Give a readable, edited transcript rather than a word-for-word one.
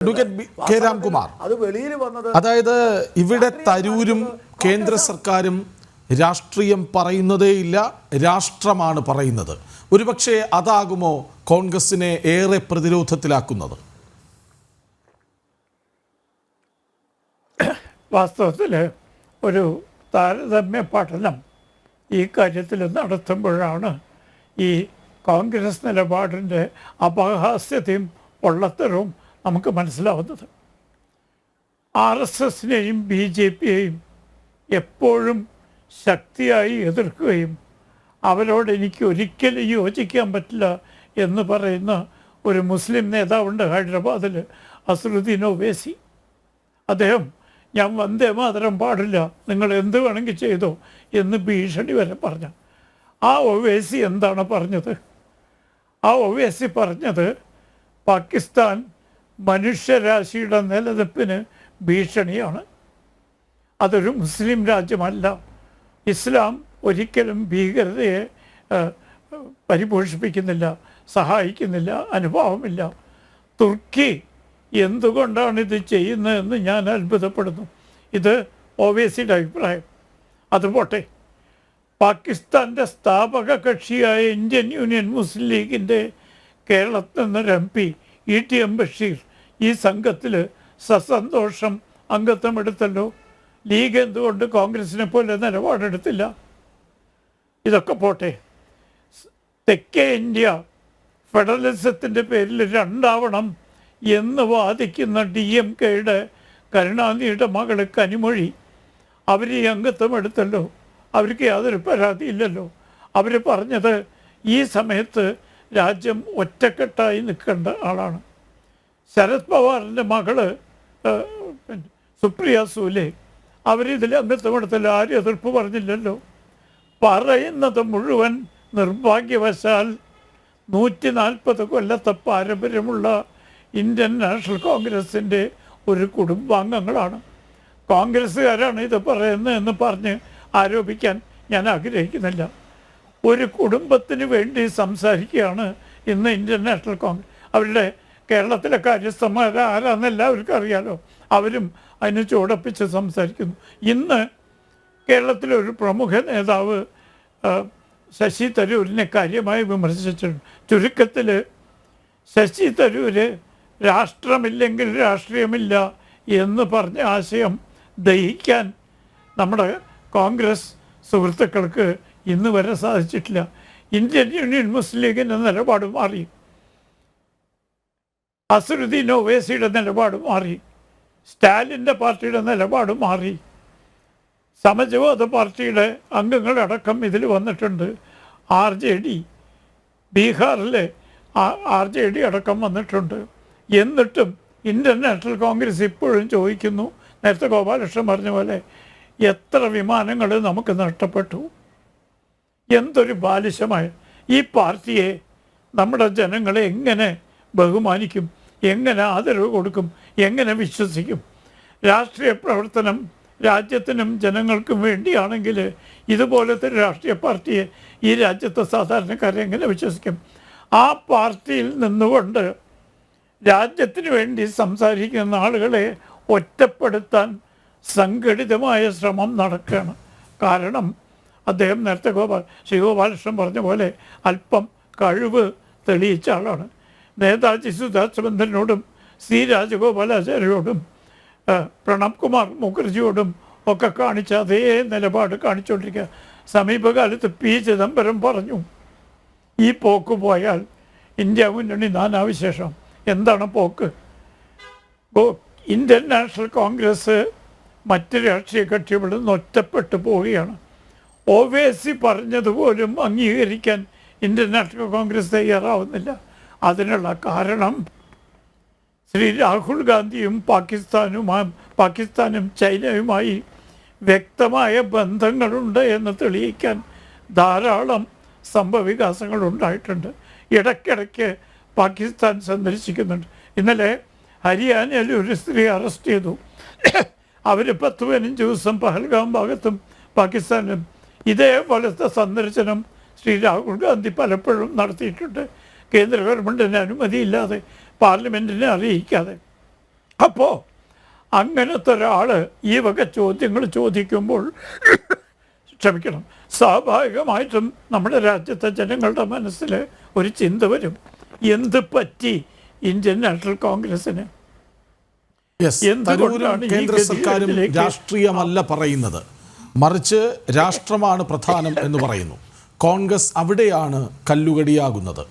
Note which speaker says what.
Speaker 1: K Ramkumar,
Speaker 2: അത് വെളിയിൽ വന്നത്
Speaker 1: അതായത് ഇവിടെ തരൂരും കേന്ദ്ര സർക്കാരും രാഷ്ട്രീയം പറയുന്നതേയില്ല, രാഷ്ട്രമാണ് പറയുന്നത്. ഒരുപക്ഷെ അതാകുമോ കോൺഗ്രസിനെ ഏറെ പ്രതിരോധത്തിലാക്കുന്നത്?
Speaker 3: വാസ്തവത്തിൽ ഒരു താരതമ്യ പഠനം ഈ കാര്യത്തിൽ നടത്തുമ്പോഴാണ് ഈ കോൺഗ്രസ് നിലപാടിൻ്റെ അപഹാസ്യതയും പൊള്ളത്തരവും നമുക്ക് മനസ്സിലാവുന്നത്. RSSനെയും BJPയെയും എപ്പോഴും ശക്തിയായി എതിർക്കുകയും അവരോട് എനിക്ക് ഒരിക്കലും യോജിക്കാൻ പറ്റില്ല എന്ന് പറയുന്ന ഒരു മുസ്ലിം നേതാവുണ്ട് ഹൈദരാബാദിൽ, അസറുദ്ദീൻ ഒവൈസി. അദ്ദേഹം ഞാൻ വന്ദേ മാതരം പാടില്ല, നിങ്ങൾ എന്ത് വേണമെങ്കിൽ ചെയ്തോ എന്ന് ഭീഷണി വരെ പറഞ്ഞു. ആ ഒവൈസി എന്താണ് പറഞ്ഞത്? ആ ഒവൈസി പറഞ്ഞത് പാകിസ്ഥാൻ മനുഷ്യരാശിയുടെ നിലനിൽപ്പിന് ഭീഷണിയാണ്, അതൊരു മുസ്ലിം രാജ്യമല്ല, ഇസ്ലാം ഒരിക്കലും ഭീകരതയെ പരിപോഷിപ്പിക്കുന്നില്ല, സഹായിക്കുന്നില്ല, അനുഭാവമില്ല. തുർക്കി എന്തുകൊണ്ടാണ് ഇത് ചെയ്യുന്നതെന്ന് ഞാൻ അത്ഭുതപ്പെടുന്നു. ഇത് ഒവൈസിയുടെ അഭിപ്രായം. അതുപോട്ടെ, പാകിസ്ഥാൻ്റെ സ്ഥാപക കക്ഷിയായ ഇന്ത്യൻ യൂണിയൻ മുസ്ലിം ലീഗിൻ്റെ കേരളത്തിൽ നിന്നൊരു MP ETM ബഷീർ ഈ സംഘത്തിൽ സസന്തോഷം അംഗത്വം എടുത്തല്ലോ. ലീഗ് എന്തുകൊണ്ട് കോൺഗ്രസിനെ പോലെ നിലപാടെടുത്തില്ല? ഇതൊക്കെ പോട്ടെ, തെക്കേ ഇന്ത്യ ഫെഡറലിസത്തിൻ്റെ പേരിൽ രണ്ടാവണം എന്ന് വാദിക്കുന്ന DMKയുടെ കരുണാനിധിയുടെ മകള് കനിമൊഴി, അവർ ഈ അംഗത്വം എടുത്തല്ലോ. അവർക്ക് യാതൊരു പരാതിയില്ലല്ലോ. അവർ പറഞ്ഞത് ഈ സമയത്ത് രാജ്യം ഒറ്റക്കെട്ടായി നിൽക്കേണ്ട ആളാണ്. ശരത് പവാറിൻ്റെ മകള് സുപ്രിയ സൂലെ, അവരിതിൽ അംഗത്വം എടുത്തല്ലോ, ആരും എതിർപ്പ് പറഞ്ഞില്ലല്ലോ. പറയുന്നത് മുഴുവൻ നിർഭാഗ്യവശാൽ 140 കൊല്ലത്തെ പാരമ്പര്യമുള്ള ഇന്ത്യൻ നാഷണൽ കോൺഗ്രസിൻ്റെ ഒരു കുടുംബാംഗങ്ങളാണ്. കോൺഗ്രസ്സുകാരാണ് ഇത് പറയുന്നതെന്ന് പറഞ്ഞ് ആരോപിക്കാൻ ഞാൻ ആഗ്രഹിക്കുന്നില്ല. ഒരു കുടുംബത്തിന് വേണ്ടി സംസാരിക്കുകയാണ് ഇന്ന് ഇന്ത്യൻ നാഷണൽ കോൺഗ്രസ്. അവരുടെ കേരളത്തിലെ കാര്യസ്ഥന്മാർ ആരാന്ന് എല്ലാവർക്കും അറിയാലോ, അവരും അതിന് ചുവടപ്പിച്ച് സംസാരിക്കുന്നു. ഇന്ന് കേരളത്തിലെ ഒരു പ്രമുഖ നേതാവ് ശശി തരൂരിനെ കാര്യമായി വിമർശിച്ചിട്ടുണ്ട്. ചുരുക്കത്തിൽ ശശി തരൂര് രാഷ്ട്രമില്ലെങ്കിൽ രാഷ്ട്രീയമില്ല എന്ന് പറഞ്ഞ ആശയം ദഹിക്കാൻ നമ്മുടെ കോൺഗ്രസ് സുഹൃത്തുക്കൾക്ക് ഇന്ന് വരെ സാധിച്ചിട്ടില്ല. ഇന്ത്യൻ യൂണിയൻ മുസ്ലിം ലീഗിൻ്റെ നിലപാട് മാറി, അസറുദ്ദീൻ ഒവൈസിയുടെ നിലപാട് മാറി, സ്റ്റാലിൻ്റെ പാർട്ടിയുടെ നിലപാട് മാറി, സമജവാദ പാർട്ടിയുടെ അംഗങ്ങളടക്കം ഇതിൽ വന്നിട്ടുണ്ട്. RJD ബീഹാറിലെ RJD അടക്കം വന്നിട്ടുണ്ട്. എന്നിട്ടും ഇന്ത്യൻ നാഷണൽ കോൺഗ്രസ് ഇപ്പോഴും ചോദിക്കുന്നു, നേരത്തെ ഗോപാലകൃഷ്ണൻ പറഞ്ഞ പോലെ, എത്ര വിമാനങ്ങൾ നമുക്ക് നഷ്ടപ്പെട്ടു. എന്തൊരു ബാലിശമായ ഈ പാർട്ടിയെ നമ്മുടെ ജനങ്ങളെ എങ്ങനെ ബഹുമാനിക്കും, എങ്ങനെ ആദരവ് കൊടുക്കും, എങ്ങനെ വിശ്വസിക്കും? രാഷ്ട്രീയ പ്രവർത്തനം രാജ്യത്തിനും ജനങ്ങൾക്കും വേണ്ടിയാണെങ്കിൽ ഇതുപോലത്തെ രാഷ്ട്രീയ പാർട്ടിയെ ഈ രാജ്യത്തെ സാധാരണക്കാരെ എങ്ങനെ വിശ്വസിക്കും? ആ പാർട്ടിയിൽ നിന്നുകൊണ്ട് രാജ്യത്തിന് വേണ്ടി സംസാരിക്കുന്ന ആളുകളെ ഒറ്റപ്പെടുത്താൻ സംഘടിതമായ ശ്രമം നടക്കുകയാണ്. കാരണം അദ്ദേഹം നേരത്തെ ശ്രീ ഗോപാലകൃഷ്ണൻ പറഞ്ഞ പോലെ അല്പം കഴിവ് തെളിയിച്ച ആളാണ്. നേതാജി സുഭാഷ് ചന്ദ്രനോടും C രാജഗോപാലാചാര്യോടും പ്രണബ് കുമാർ മുഖർജിയോടും ഒക്കെ കാണിച്ച അതേ നിലപാട് കാണിച്ചുകൊണ്ടിരിക്കുക. സമീപകാലത്ത് P ചിദംബരം പറഞ്ഞു, ഈ പോക്ക് പോയാൽ ഇന്ത്യ മുന്നണി നാനാവിശേഷം. എന്താണ് പോക്ക്? ഇന്ത്യൻ നാഷണൽ കോൺഗ്രസ് മറ്റ് രാഷ്ട്രീയ കക്ഷികളിൽ നിന്ന് ഒറ്റപ്പെട്ടു പോവുകയാണ്. ഒവൈസി പറഞ്ഞതുപോലും അംഗീകരിക്കാൻ ഇന്ത്യൻ നാഷണൽ കോൺഗ്രസ് തയ്യാറാവുന്നില്ല. അതിനുള്ള കാരണം ശ്രീ രാഹുൽ ഗാന്ധിയും പാകിസ്ഥാനും ചൈനയുമായി വ്യക്തമായ ബന്ധങ്ങളുണ്ട് എന്ന് തെളിയിക്കാൻ ധാരാളം സംഭവവികാസങ്ങൾ ഉണ്ടായിട്ടുണ്ട്. ഇടയ്ക്കിടയ്ക്ക് പാകിസ്ഥാൻ സന്ദർശിക്കുന്നുണ്ട്. ഇന്നലെ ഹരിയാനയിൽ ഒരു സ്ത്രീ അറസ്റ്റ് ചെയ്തു. അവർ 10-15 ദിവസം പഹൽഗാം ഭാഗത്തും പാകിസ്ഥാനിലും ഇതേപോലത്തെ സന്ദർശനം ശ്രീ രാഹുൽ ഗാന്ധി പലപ്പോഴും നടത്തിയിട്ടുണ്ട്. കേന്ദ്ര ഗവൺമെൻറ്റിന് അനുമതിയില്ലാതെ, പാർലമെൻറ്റിനെ അറിയിക്കാതെ. അപ്പോൾ അങ്ങനത്തെ ഒരാൾ ഈ വക ചോദ്യങ്ങൾ ചോദിക്കുമ്പോൾ ക്ഷമിക്കണം, സ്വാഭാവികമായിട്ടും നമ്മുടെ രാജ്യത്തെ ജനങ്ങളുടെ മനസ്സിൽ ഒരു ചിന്ത വരും, എന്ത് പറ്റി ഇന്ത്യൻ നാഷണൽ കോൺഗ്രസിന്?
Speaker 1: തരൂരും കേന്ദ്ര സർക്കാരും രാഷ്ട്രീയമല്ല പറയുന്നത്, മറിച്ച് രാഷ്ട്രമാണ് പ്രധാനം എന്ന് പറയുന്നു. കോൺഗ്രസ് അവിടെയാണ് കല്ലുകടിയാകുന്നത്.